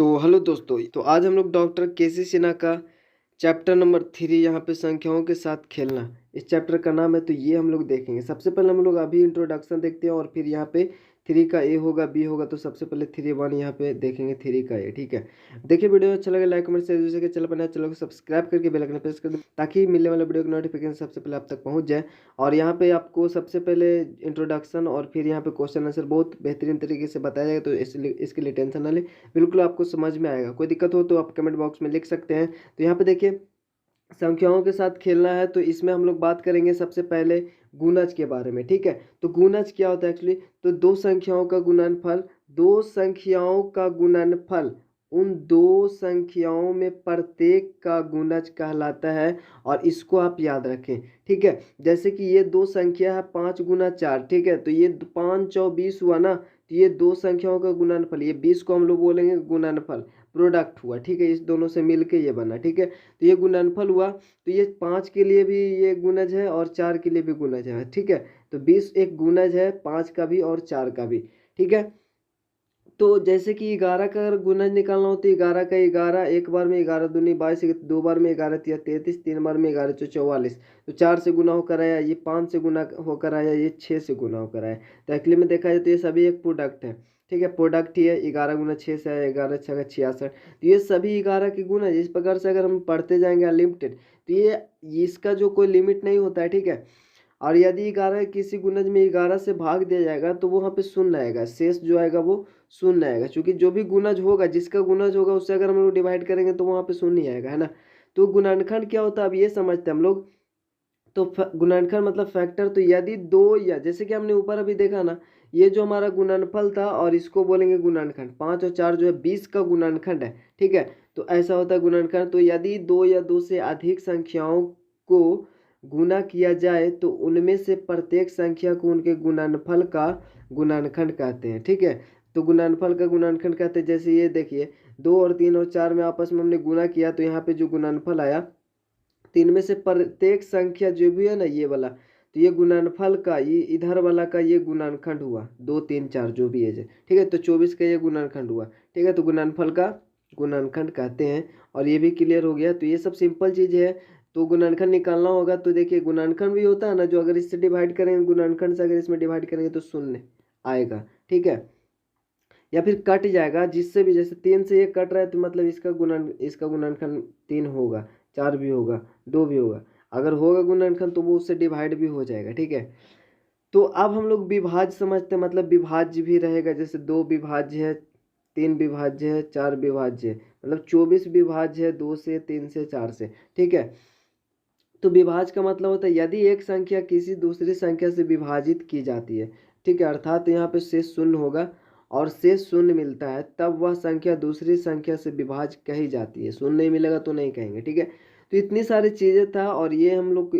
तो हेलो दोस्तों, तो आज हम लोग डॉक्टर केसी सिन्हा का चैप्टर नंबर 3 यहाँ पे संख्याओं के साथ खेलना, इस चैप्टर का नाम है। तो ये हम लोग देखेंगे। सबसे पहले हम लोग अभी इंट्रोडक्शन देखते हैं और फिर यहाँ पे 3 का ए होगा, बी होगा। तो सबसे पहले 3 1 यहाँ पे देखेंगे 3 का ए। ठीक है, देखिए वीडियो अच्छा लगे लाइक कमेंट शेयर जैसे चैनल बनाए चैनल को सब्सक्राइब करके बेल आइकन प्रेस कर दें ताकि मिलने वाले वीडियो की नोटिफिकेशन सबसे पहले आप तक पहुँच जाए। और यहाँ पे आपको सबसे पहले इंट्रोडक्शन और फिर यहाँ पे क्वेश्चन आंसर बहुत बेहतरीन तरीके से बताया जाएगा, तो इसलिए इसके लिए टेंशन ना ले, बिल्कुल आपको समझ में आएगा। कोई दिक्कत हो तो आप कमेंट बॉक्स में लिख सकते हैं। तो यहाँ पे देखिए संख्याओं के साथ खेलना है, तो इसमें हम लोग बात करेंगे सबसे पहले गुणज के बारे में। ठीक है, तो गुणज क्या होता है एक्चुअली, तो दो संख्याओं का गुणनफल, दो संख्याओं का गुणनफल उन दो संख्याओं में प्रत्येक का गुणज कहलाता है। और इसको आप याद रखें। ठीक है, जैसे कि ये दो संख्या है 5 गुना 4। ठीक है, तो ये 5 चौ 20 हुआ ना, तो ये दो संख्याओं का गुणनफल, ये 20 को हम लोग बोलेंगे गुणनफल, प्रोडक्ट हुआ। ठीक है, इस दोनों से मिलके ये बना। ठीक है, तो ये गुणनफल हुआ। तो ये 5 के लिए भी ये गुणज है और 4 के लिए भी गुणज है। ठीक है, तो 20 एक गुणज है 5 का भी और 4 का भी। ठीक है, तो जैसे कि 11 का अगर गुणज निकालना हो तो 11 का 11, एक बार में 11 दूनी 22, दो बार में 11 तिया 33, तीन बार में 11 चौ 44। तो 4 से गुना होकर आया, ये 5 से गुना होकर आया, ये 6 से गुना होकर आया। तो एक्चुअली में देखा जाए तो ये सभी एक प्रोडक्ट है। ठीक है, प्रोडक्ट ही है। 11 गुना 6 से आया, 11 छः 66। तो ये सभी 11 के गुण है। इस प्रकार से अगर हम पढ़ते जाएंगे अनलिमिटेड, तो ये इसका जो कोई लिमिट नहीं होता है। ठीक है, और यदि 11 किसी गुणज में 11 से भाग दिया जाएगा तो वो वहाँ पे शून्य आएगा, शेष जो आएगा वो शून्य आएगा। क्योंकि जो भी गुणज होगा, जिसका गुणज होगा उससे अगर हम लोग डिवाइड करेंगे तो वहाँ पे शून्य ही आएगा, है ना। तो गुणनखंड क्या होता है अब ये समझते हैं हम लोग। तो गुणनखंड मतलब फैक्टर। तो यदि दो, या जैसे कि हमने ऊपर अभी देखा ना, ये जो हमारा गुणनफल था और इसको बोलेंगे गुणनखंड। 5 और 4 जो है 20 का गुणनखंड है। ठीक है, तो ऐसा होता है गुणनखंड। तो यदि दो या दो से अधिक संख्याओं को गुना किया जाए तो उनमें से प्रत्येक संख्या को उनके गुणनफल का गुणनखंड कहते हैं। ठीक है, तो गुणनफल का गुणनखंड कहते हैं। जैसे ये देखिए 2 और 3 और 4 में आपस में हमने गुना किया, तो यहाँ पे जो गुणनफल आया, तो इनमें से प्रत्येक संख्या जो भी है ना, ये वाला, तो ये गुणनफल का, ये इधर वाला का ये गुणनखंड हुआ। 2 3 4 जो भी है। ठीक है, तो 24 का ये गुणनखंड हुआ। ठीक है, तो गुणनफल का गुणनखंड कहते हैं। और ये भी क्लियर हो गया। तो ये सब सिंपल चीज़ है। तो गुणनखंड निकालना होगा तो देखिए गुणनखंड भी होता है ना, जो अगर इससे डिवाइड करेंगे, गुणनखंड से अगर इसमें डिवाइड करेंगे तो शून्य आएगा। ठीक है, या फिर कट जाएगा जिससे भी, जैसे 3 से ये कट रहा है तो मतलब इसका गुणनखंड 3 होगा, 4 भी होगा, 2 भी होगा। अगर होगा गुणनखंड तो वो उससे डिवाइड भी हो जाएगा। ठीक है, तो अब हम लोग विभाज्य समझते हैं, मतलब विभाज्य भी रहेगा। जैसे 2 विभाज्य है, 3 विभाज्य है, 4 विभाज्य है, मतलब 24 विभाज्य है 2 से, 3 से, 4 से। ठीक है, तो विभाज्य का मतलब होता है यदि एक संख्या किसी दूसरी संख्या से विभाजित की जाती है। ठीक है, अर्थात यहाँ पे शेष शून्य होगा और शेष शून्य मिलता है, तब वह संख्या दूसरी संख्या से विभाज्य कही जाती है। शून्य नहीं मिलेगा तो नहीं कहेंगे। ठीक है, तो इतनी सारी चीज़ें था और ये हम लोग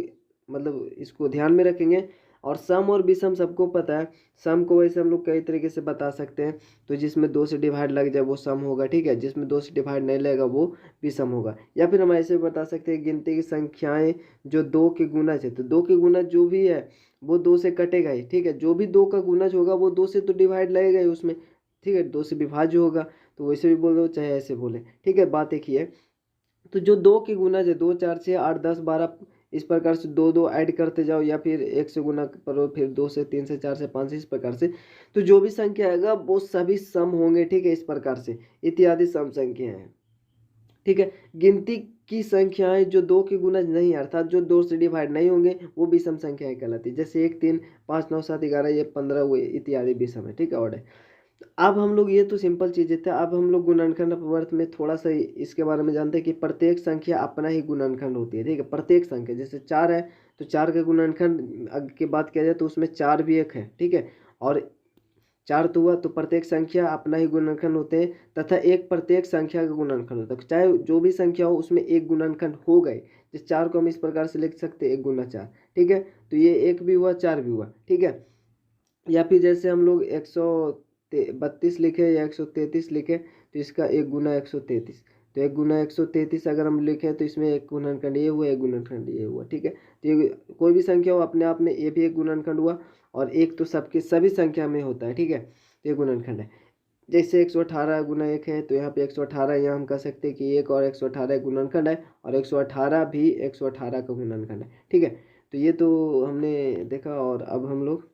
मतलब इसको ध्यान में रखेंगे। और सम और विषम सबको पता है। सम को वैसे हम लोग कई तरीके से बता सकते हैं। तो जिसमें 2 से डिवाइड लग जाए वो सम होगा। ठीक है, जिसमें 2 से डिवाइड नहीं लगेगा वो विषम होगा। या फिर हम ऐसे भी बता सकते हैं गिनती की संख्याएं जो 2 के गुणज है, तो 2 के गुणज जो भी है वो 2 से कटेगा ही। ठीक है, जो भी 2 का गुणज होगा वो 2 से तो डिवाइड लगेगा ही उसमें। ठीक है, 2 से विभाज्य होगा। तो वैसे भी बोल दो चाहे ऐसे बोले। ठीक है, बात एक ही है। तो जो 2 के गुणज है, 2 4 6 8 10 12, इस प्रकार से 2 2 ऐड करते जाओ, या फिर 1 से गुना करो, फिर 2 से, 3 से, 4 से, 5 से, इस प्रकार से। तो जो भी संख्या आएगा वो सभी सम होंगे। ठीक है, इस प्रकार से इत्यादि सम संख्या हैं। ठीक है, गिनती की संख्याएं जो 2 के गुणज नहीं, अर्थात जो 2 से डिवाइड नहीं होंगे, वो विषम संख्याएं कहलाती है। जैसे 1 3 5 9 7 11, ये 15 हुए इत्यादि विषम है। ठीक है, और अब हम लोग, ये तो सिंपल चीज़ें थे। अब हम लोग गुणनखंड अपवर्त में थोड़ा सा इसके बारे में जानते हैं कि प्रत्येक संख्या अपना ही गुणनखंड होती है। ठीक है, प्रत्येक संख्या, जैसे 4 है तो 4 का गुणनखंड की बात किया जाए तो उसमें 4 भी एक है। ठीक है, और 4 तो हुआ, तो प्रत्येक संख्या अपना ही गुणनखंड होते हैं, तथा एक प्रत्येक संख्या का गुणनखंड होता है। चाहे जो भी संख्या हो उसमें एक गुणनखंड हो गए। जिस 4 को हम इस प्रकार से लिख सकते हैं 1 गुना 4। ठीक है, तो ये 1 भी हुआ, 4 भी हुआ। ठीक है, या फिर जैसे हम लोग 132 लिखे या 133 लिखे, तो इसका 1 गुना 133। तो 1 गुना 133 अगर हम लिखें तो इसमें एक गुणनखंड ये हुआ, एक गुणनखंड ये हुआ। ठीक है, तो ये कोई भी संख्या हो अपने आप में ये भी एक गुणनखंड हुआ। और एक तो सबके सभी संख्या में होता है। ठीक है, तो ये गुणनखंड है। जैसे 118 गुना 1 है तो यहाँ पे 118 यहाँ हम कह सकते हैं कि 1 और 118 गुणनखंड है, और 118 भी 118 का गुणनखंड है। ठीक है, तो ये तो हमने देखा। और अब हम लोग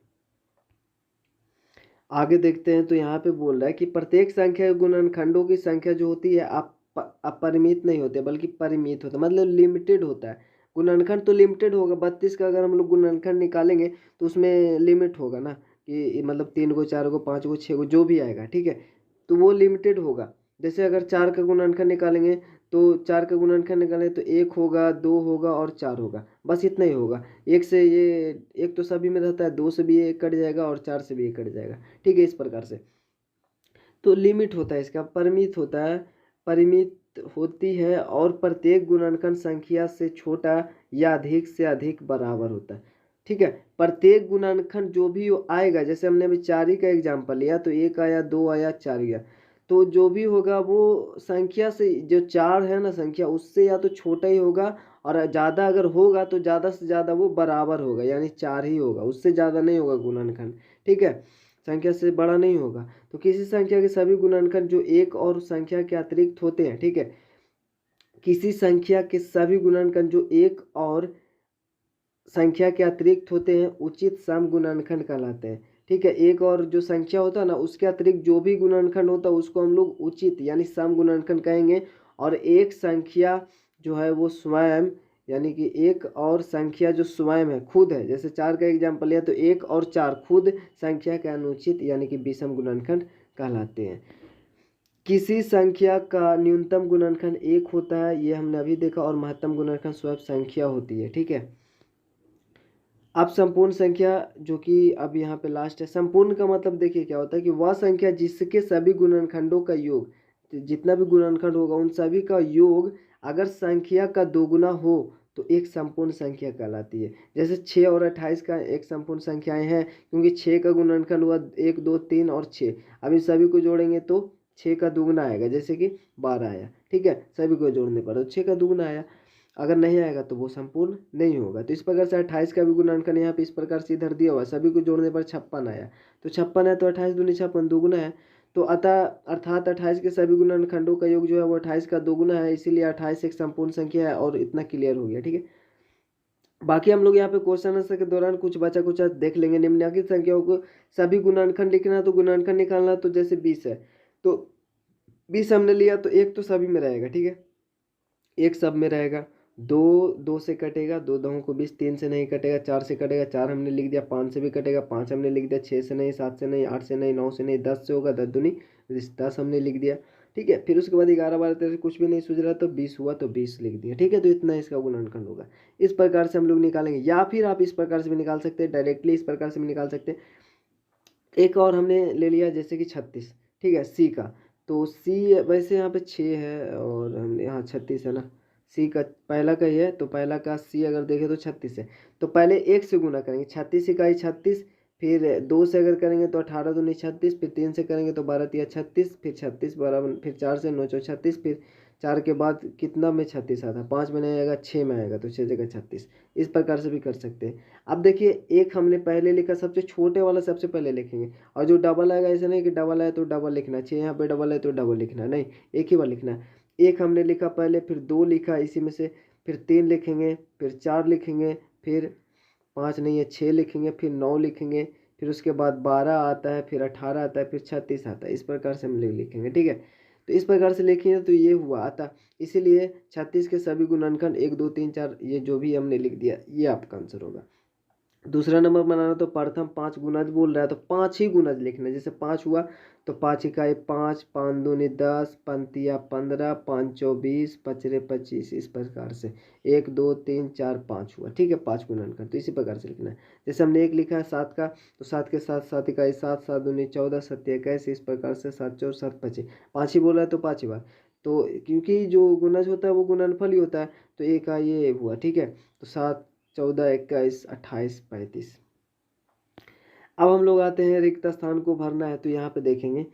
आगे देखते हैं। तो यहाँ पे बोल रहा है कि प्रत्येक संख्या गुणनखंडों की संख्या जो होती है अपरिमित नहीं होते बल्कि परिमित होता है, मतलब लिमिटेड होता है। गुणनखंड तो लिमिटेड होगा, 32 का अगर हम लोग गुणनखंड निकालेंगे तो उसमें लिमिट होगा ना, कि मतलब 3 को 4 को 5 को 6 को जो भी आएगा, ठीक है, तो वो लिमिटेड होगा। जैसे अगर 4 का गुणनखंड निकालेंगे तो 4 का गुणनखंड निकालें तो 1 होगा, 2 होगा और 4 होगा, बस इतना ही होगा। एक से ये एक तो सभी में रहता है, 2 से भी एक कट जाएगा और 4 से भी एक कट जाएगा। ठीक है, इस प्रकार से तो लिमिट होता है इसका, परिमित होता है, परिमित होती है, और प्रत्येक गुणनखंड संख्या से छोटा या अधिक से अधिक बराबर होता है। ठीक है, प्रत्येक गुणनखंड जो भी आएगा, जैसे हमने अभी 4 ही का एग्जाम्पल लिया तो 1 आया, 2 आया, 4 गया, तो जो भी होगा वो संख्या से, जो 4 है ना संख्या, उससे या तो छोटा ही होगा, और ज़्यादा अगर होगा तो ज़्यादा से ज़्यादा वो बराबर होगा, यानी 4 ही होगा, उससे ज़्यादा नहीं होगा गुणनखंड। ठीक है, संख्या से बड़ा नहीं होगा। तो किसी संख्या के सभी गुणनखंड जो एक और संख्या के अतिरिक्त होते हैं, ठीक है, किसी संख्या के सभी गुणनखंड जो एक और संख्या के अतिरिक्त होते हैं उचित सम गुणनखंड कहलाते हैं। ठीक है, एक और जो संख्या होता है ना उसके अतिरिक्त जो भी गुणनखंड होता है उसको हम लोग उचित यानी सम गुणनखंड कहेंगे। और एक संख्या जो है वो स्वयं, यानी कि एक और संख्या जो स्वयं है, खुद है, जैसे 4 का एग्जाम्पल लिया तो 1 और 4 खुद संख्या के अनुचित यानी कि विषम गुणनखंड कहलाते हैं। किसी संख्या का न्यूनतम गुणनखंड 1 होता है, ये हमने अभी देखा, और महत्तम गुणनखंड स्वयं संख्या होती है। ठीक है, अब संपूर्ण संख्या जो कि अब यहाँ पे लास्ट है। संपूर्ण का मतलब देखिए क्या होता है कि वह संख्या जिसके सभी गुणनखंडों का योग, जितना भी गुणनखंड होगा उन सभी का योग अगर संख्या का दोगुना हो तो एक संपूर्ण संख्या कहलाती है। जैसे 6 और 28 का एक संपूर्ण संख्याएं हैं, क्योंकि 6 का गुणनखंड हुआ 1 2 3 और 6। अब इन सभी को जोड़ेंगे तो 6 का दुगुना आएगा, जैसे कि 12 आया। ठीक है, सभी को जोड़ने पर तो 6 का दुगुना आया, अगर नहीं आएगा तो वो संपूर्ण नहीं होगा। तो इस प्रकार से 28 का भी गुणनखंड यहाँ पे इस प्रकार से इधर दिया हुआ है, सभी को जोड़ने पर 56 आया। तो 56 है तो 28 दूनी 56 दोगुना है, तो अतः अर्थात 28 के सभी गुणनखंडों का योग जो है वो 28 का दोगुना है, इसीलिए 28 एक संपूर्ण संख्या है। और इतना क्लियर हो गया। ठीक है, बाकी हम लोग यहाँ पे क्वेश्चन आंसर के दौरान कुछ बचा कुछ देख लेंगे। निम्नलिखित संख्याओं को सभी गुणनखंड लिखना है तो गुणनखंड निकालना, तो जैसे 20 है तो 20 हमने लिया तो एक तो सभी में रहेगा। ठीक है, एक सब में रहेगा, दो दो से कटेगा, दो दो को 20, 3 से नहीं कटेगा, 4 से कटेगा, 4 हमने लिख दिया, 5 से भी कटेगा, 5 हमने लिख दिया, 6 से नहीं, 7 से नहीं, 8 से नहीं, 9 से नहीं, 10 से होगा, 10 दूनी 10 हमने लिख दिया। ठीक है, फिर उसके बाद 11 12 13 कुछ भी नहीं सूझ रहा तो 20 हुआ तो 20 लिख दिया। ठीक है, तो इतना इसका गुणनखंड होगा। इस प्रकार से हम लोग निकालेंगे, या फिर आप इस प्रकार से भी निकाल सकते हैं, डायरेक्टली इस प्रकार से भी निकाल सकते हैं। एक और हमने ले लिया जैसे कि 36। ठीक है, सी का, तो सी वैसे यहाँ पे 6 है और हमने यहाँ 36 है ना, सी का पहला का ही है तो पहला का सी अगर देखें तो 36 है। तो पहले एक से गुना करेंगे, 36 इकाई 36, फिर 2 से अगर करेंगे तो 18 दूनी 36, फिर 3 से करेंगे तो 12 तिया 36, फिर 36 बराबर, फिर 4 से 9 चौ 36, फिर 4 के बाद कितना में 36 आता है, 5 में नहीं आएगा, 6 में आएगा, तो 6 जगह 36। इस प्रकार से भी कर सकते हैं। अब देखिए, एक हमने पहले लिखा, सबसे छोटे वाला सबसे पहले लिखेंगे, और जो डबल आएगा ऐसा नहीं कि डबल आए तो डबल लिखना चाहिए, यहाँ पे डबल है तो डबल लिखना नहीं, एक ही बार लिखना है। एक हमने लिखा पहले, फिर 2 लिखा इसी में से, फिर 3 लिखेंगे, फिर 4 लिखेंगे, फिर 5 नहीं है 6 लिखेंगे, फिर 9 लिखेंगे, फिर उसके बाद 12 आता है, फिर 18 आता है, फिर 36 आता है। इस प्रकार से हम लिखेंगे। ठीक है, तो इस प्रकार से लिखेंगे तो ये हुआ आता, इसीलिए 36 के सभी गुणनखंड 1 2 3 4 ये जो भी हमने लिख दिया ये आपका आंसर होगा। दूसरा नंबर बनाना तो प्रथम 5 गुणज बोल रहा है तो 5 ही गुणज लिखना है। जैसे 5 हुआ तो 5 इकाई 5, 5 दूनी 10, पंतिया 15, 5 चौ 20, पचरे 25, इस प्रकार से 1 2 3 4 5 हुआ। ठीक है, 5 गुणनखंड तो इसी प्रकार से लिखना है। जैसे हमने एक लिखा है 7 का, तो 7 के साथ 7 इकाई 7, 7 दूनी 14, 7 21, इस प्रकार से 7 चौर 7 25, 5 ही बोला है तो 5 ही बार, तो क्योंकि जो गुणज होता है वो गुणनफल ही होता है तो एक का ये हुआ। ठीक है, तो 7 14 21 28 35। अब हम लोग आते हैं रिक्त स्थान को भरना है, तो यहाँ पे देखेंगे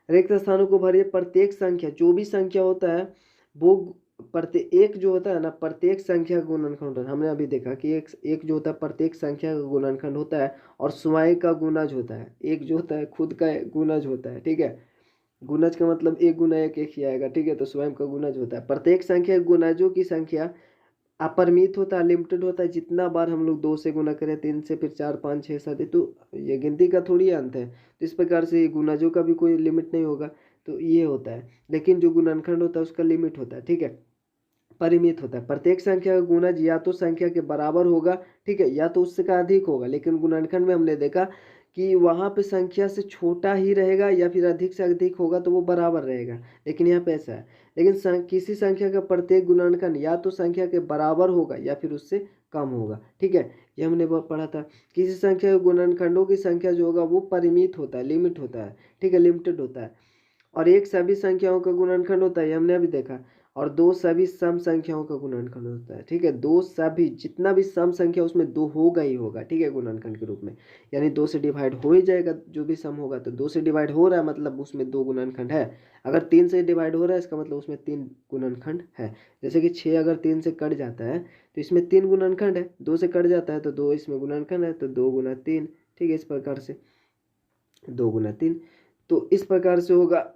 रिक्त स्थानों को भरिए। प्रत्येक संख्या, जो भी संख्या होता है वो प्रत्येक जो होता है ना, प्रत्येक संख्या का गुणनखंड होता है। हमने अभी देखा कि एक जो होता है प्रत्येक संख्या का गुणनखंड होता है, और स्वयं का गुणज होता है, एक जो होता है खुद का गुणज होता है। ठीक है, गुणज का मतलब एक गुना एक एक ही आएगा, ठीक है। तो स्वयं का गुणज होता है। प्रत्येक संख्या गुणजों की संख्या अपरिमित होता है, लिमिटेड होता है। जितना बार हम लोग 2 से गुना करें, 3 से, फिर 4, 5, 6, 7, तो ये गिनती का थोड़ी अंत है। तो इस प्रकार से गुणजों का भी कोई लिमिट नहीं होगा, तो ये होता है। लेकिन जो गुणनखंड होता है उसका लिमिट होता है, ठीक है, परिमित होता है। प्रत्येक संख्या का गुणज या तो संख्या के बराबर होगा, ठीक है, या तो उससे का अधिक होगा। लेकिन गुणनखंड में हमने देखा कि वहाँ पे संख्या से छोटा ही रहेगा या फिर अधिक से अधिक होगा तो वो बराबर रहेगा। लेकिन यहाँ पे ऐसा है। लेकिन किसी संख्या का प्रत्येक गुणनखंड या तो संख्या के बराबर होगा या फिर उससे कम होगा, ठीक है। ये हमने पढ़ा था। किसी संख्या के गुणनखंडों की संख्या जो होगा वो परिमित होता है, लिमिट होता है, ठीक है, लिमिटेड होता है। और एक सभी संख्याओं का गुणनखंड होता है, ये हमने अभी देखा। और दो सभी सम संख्याओं का गुणनखंड होता है, ठीक है। दो सभी, जितना भी सम संख्या उसमें दो होगा ही होगा, ठीक है, गुणनखंड के रूप में। यानी 2 से डिवाइड हो ही जाएगा, जो भी सम होगा। तो 2 से डिवाइड हो रहा है मतलब उसमें 2 गुणनखंड है। अगर 3 से डिवाइड हो रहा है इसका मतलब उसमें 3 गुणनखंड है। जैसे कि 6 अगर 3 से कट जाता है तो इसमें 3 गुणनखंड है। 2 से कट जाता है तो 2 इसमें गुणनखंड है, तो 2 गुना 3, ठीक है, इस प्रकार से 2 गुना 3। तो इस प्रकार से होगा।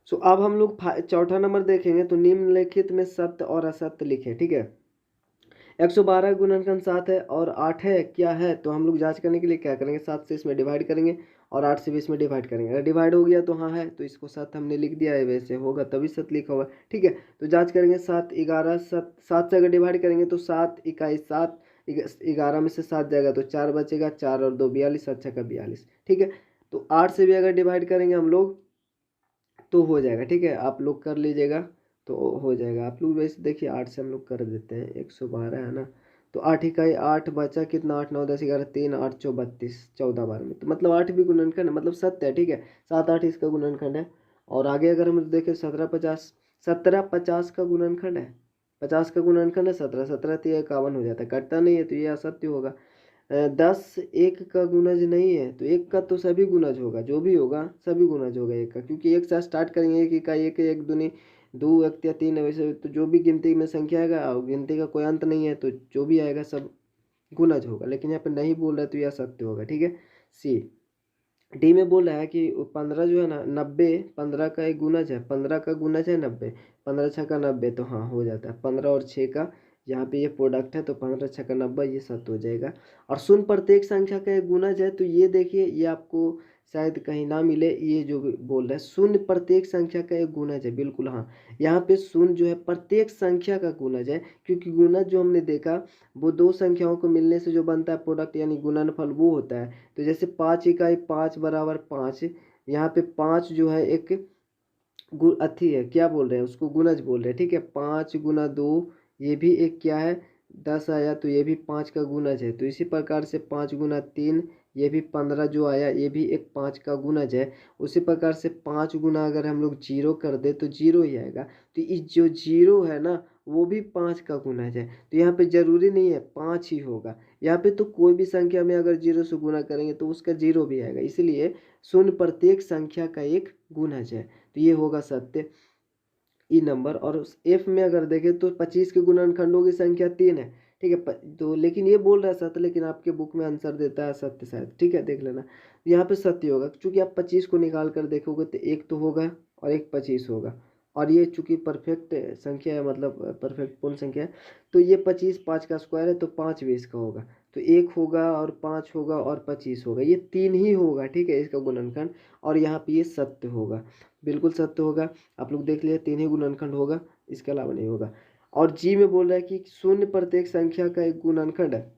सो अब हम लोग चौथा नंबर देखेंगे। तो निम्नलिखित में सत्य और असत्य लिखे, ठीक है। 112 गुणनखंड 7 है और 8 है, क्या है? तो हम लोग जांच करने के लिए क्या करेंगे, 7 से इसमें डिवाइड करेंगे और 8 से भी इसमें डिवाइड करेंगे। अगर डिवाइड हो गया तो हाँ है, तो इसको 7 हमने लिख दिया है, वैसे होगा तभी सत्य लिखा होगा, ठीक है। तो जांच करेंगे 7 11 7, 7 से अगर डिवाइड करेंगे तो 7 21 7, 11 में से 7 जाएगा तो 4 बचेगा, 4 और 2 42, अच्छा का 42, ठीक है। तो 8 से भी अगर डिवाइड करेंगे हम लोग तो हो जाएगा, ठीक है, आप लोग कर लीजिएगा तो हो जाएगा। आप लोग वैसे देखिए 8 से हम लोग कर देते हैं, 112 है ना। तो 8 इकाई 8 बचा कितना, 8 9 10 11 3 8 चौ 32, 14 बार में, तो मतलब 8 भी गुणनखंड है, मतलब सत्य है, ठीक है। 7 8 इसका गुणनखंड है। और आगे अगर हम देखें 17 50, 17 50 का गुणनखंड है। 50 का गुणनखंड है 17, 17 तो ये 51 हो जाता है, कटता नहीं है, तो ये असत्य होगा। 10 1 का गुणज नहीं है, तो 1 का तो सभी गुणज होगा, जो भी होगा सभी गुणज होगा 1 का, क्योंकि 1 से स्टार्ट करेंगे। 1 इकाई 1 1 दूनी 2 1 या 3 है, वैसे तो जो भी गिनती में संख्या आएगा और गिनती का कोई अंत नहीं है, तो जो भी आएगा सब गुणज होगा। लेकिन यहाँ पे नहीं बोल रहा है तो यह सत्य होगा, ठीक है। सी डी में बोल रहा है कि 15 जो है ना, 90 15 का एक गुणज है, 15 का गुणज है 90, 15 छः का 90, तो हाँ हो जाता है। 15 और 6 का यहाँ पे ये प्रोडक्ट है, तो 15 छः का 90, ये सत्य हो जाएगा। और शून्य प्रत्येक संख्या का एक गुणज है, तो ये देखिए ये आपको शायद कहीं ना मिले, ये जो बोल रहा है शून्य प्रत्येक संख्या का एक गुणज है, बिल्कुल हाँ। यहाँ पे शून्य जो है प्रत्येक संख्या का गुणज है, क्योंकि गुणज जो हमने देखा वो दो संख्याओं को मिलने से जो बनता है प्रोडक्ट यानी गुणनफल, वो होता है। तो जैसे 5 इकाई 5 बराबर 5, यहाँ पे 5 जो है एक अथी है, क्या बोल रहे हैं उसको, गुणज बोल रहे हैं, ठीक है। 5 गुना 2, ये भी एक क्या है, 10 आया, तो ये भी 5 का गुणज है। तो इसी प्रकार से 5 गुना 3, ये भी 15 जो आया, ये भी एक 5 का गुणज है। उसी प्रकार से 5 गुना अगर हम लोग जीरो कर दे तो जीरो ही आएगा। तो इस जो जीरो है ना, वो भी 5 का गुणज है। तो यहाँ पे जरूरी नहीं है 5 ही होगा, यहाँ पे तो कोई भी संख्या में अगर जीरो से गुना करेंगे तो उसका जीरो भी आएगा। इसलिए शून्य प्रत्येक संख्या का एक गुणज है, तो ये होगा सत्य, ई नंबर। और उस एफ में अगर देखें तो 25 के गुणनखंडों की संख्या 3 है, ठीक है। तो लेकिन ये बोल रहा है सत्य, लेकिन आपके बुक में आंसर देता है सत्य शायद, ठीक है, देख लेना। यहाँ पे सत्य होगा, क्योंकि आप 25 को निकाल कर देखोगे तो एक तो होगा और एक 25 होगा। और ये चूंकि परफेक्ट संख्या है, मतलब परफेक्ट पूर्ण संख्या है, तो ये 25 5 का स्क्वायर है, तो 5 भी इसका होगा। तो 1 होगा और 5 होगा और 25 होगा, ये 3 ही होगा, ठीक है, इसका गुणनखंड। और यहाँ पे ये सत्य होगा, बिल्कुल सत्य होगा। आप लोग देख लिए 3 ही गुणनखंड होगा, इसके अलावा नहीं होगा। और जी में बोल रहा है कि शून्य प्रत्येक संख्या का एक गुणनखंड है,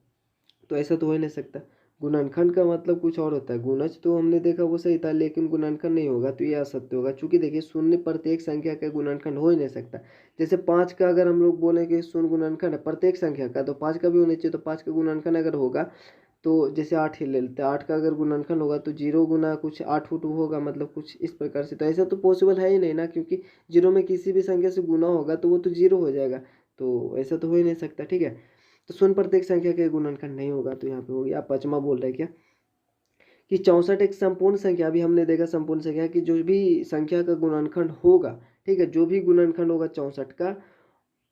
तो ऐसा तो हो ही नहीं सकता। गुणनखंड का मतलब कुछ और होता है, गुणज तो हमने देखा वो सही था, लेकिन गुणनखंड नहीं होगा, तो ये असत्य होगा। चूंकि देखिए शून्य प्रत्येक संख्या का गुणनखंड हो ही नहीं सकता। जैसे 5 का अगर हम लोग बोले कि शून्य गुणनखंड है प्रत्येक संख्या का, तो 5 का भी होना चाहिए। तो 5 का गुणनखंड अगर होगा तो जैसे 8 ही ले लेते हैं, 8 का अगर गुणनखंड होगा तो 0 गुना कुछ 8 उठ होगा, मतलब कुछ इस प्रकार से। तो ऐसा तो पॉसिबल है ही नहीं ना, क्योंकि 0 में किसी भी संख्या से गुना होगा तो वो तो 0 हो जाएगा, तो ऐसा तो हो ही नहीं सकता, ठीक है। तो शून्य प्रत्येक संख्या का गुणनखंड नहीं होगा, तो यहाँ पे हो गया। आप पचमा बोल रहे हैं क्या कि 64 एक संपूर्ण संख्या, अभी हमने देखा संपूर्ण संख्या कि जो भी संख्या का गुणनखंड होगा, ठीक है, जो भी गुणनखंड होगा 64 का,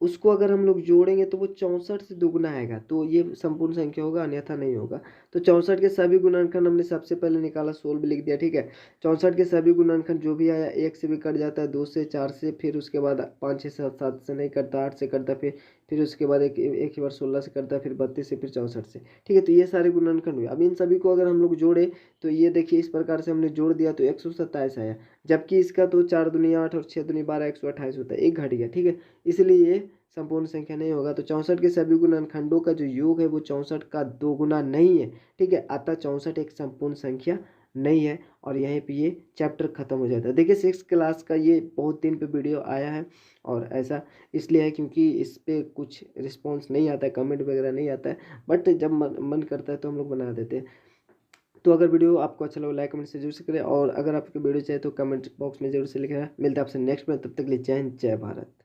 उसको अगर हम लोग जोड़ेंगे तो वो 64 से दुगुना आएगा, तो ये संपूर्ण संख्या होगा, अन्यथा नहीं होगा। तो 64 के सभी गुणनखंड हमने सबसे पहले निकाला, 16 लिख दिया, ठीक है। 64 के सभी गुणनखंड जो भी आया 1 से भी कट जाता है, 2 से, 4 से, फिर उसके बाद 5 6 7 7 से नहीं कटता, 8 से कटता, फिर उसके बाद एक एक ही बार 16 से करता है, फिर 32 से, फिर 64 से, ठीक है। तो ये सारे गुणनखंड हुए। अब इन सभी को अगर हम लोग जोड़े तो ये देखिए इस प्रकार से हमने जोड़ दिया तो 127 आया, जबकि इसका तो 4 दूनी 8 और 6 दूनी 12, 128 होता है, एक घट गया, ठीक है। इसलिए ये संपूर्ण संख्या नहीं होगा। तो 64 के सभी गुणनखंडों का जो योग है वो 64 का 2 गुना नहीं है, ठीक है। अतः 64 एक संपूर्ण संख्या नहीं है, और यहीं पे ये चैप्टर खत्म हो जाता है। देखिए 6th क्लास का ये बहुत दिन पे वीडियो आया है, और ऐसा इसलिए है क्योंकि इस पे कुछ रिस्पॉन्स नहीं आता है, कमेंट वगैरह नहीं आता है, बट जब मन करता है तो हम लोग बना देते हैं। तो अगर वीडियो आपको अच्छा लगा लाइक कमेंट से जरूर से करें, और अगर आपको वीडियो चाहिए तो कमेंट बॉक्स में जरूर से लिखें। मिलता है आपसे नेक्स्ट में, तब तक के लिए जय हिंद जय भारत।